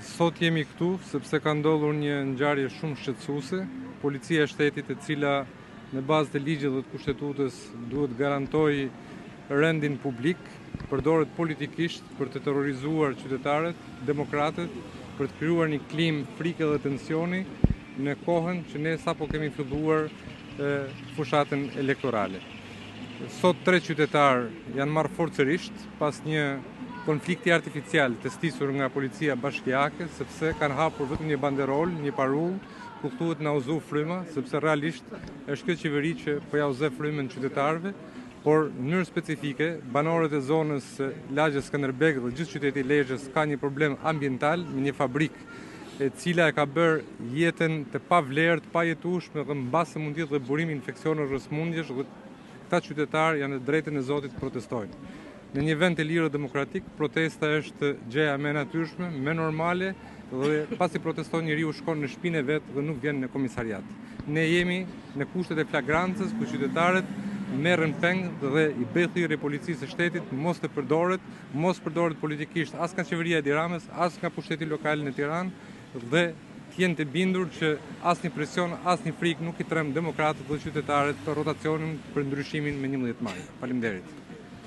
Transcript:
Sot jemi këtu sepse ka ndodhur një ngjarje shumë shqetësuese. Policia e shtetit, e cila në bazë të ligjit dhe të kushtetutës duhet garantojë rendin publik, përdoret politikisht për të terrorizuar qytetarët, demokratët, për të krijuar një klimë frike dhe tensioni në kohën që ne sapo kemi filluar fushatën elektorale. Sot 3 qytetarë janë marrë forcërisht pas një konflikti artificial të stisur nga policia bashkiake, sepse kanë hapur vetëm një banderol, një parull, ku thuhet na uzu fryma, sepse realisht është kjo qeveri që po ja uze frymën qytetarëve, por në mënyrë specifike banorët e zonës Lagjes Skënderbeg dhe gjithë qyteti Lezhës ka një problem ambiental me një fabrikë e cila e ka bërë jetën të pavlerë, të pajetueshme dhe mbase mund të jetë dhe burimi infeksionë rrësmundjesh, dhe këta qytetarë janë në drejtën e Zotit të protestojnë. Në një vend të lirë demokratik, protesta është gjëja më e natyrshme, më normale, dhe pasi proteston njeriu shkon në shtëpinë e vet dhe nuk vjen në komisariat. Ne jemi në kushtet e flagrancës ku qytetarët merren peng dhe i bëjnë thirrje policisë së shtetit mos të përdoret politikisht as nga qeveria e Tiranës, as nga pushteti lokal në Tiranë, dhe të jenë të bindur që asnjë presion, asnjë frikë nuk i trem demokratët dhe qytetarët për rotacionin për ndryshimin me 11 maj. Faleminderit.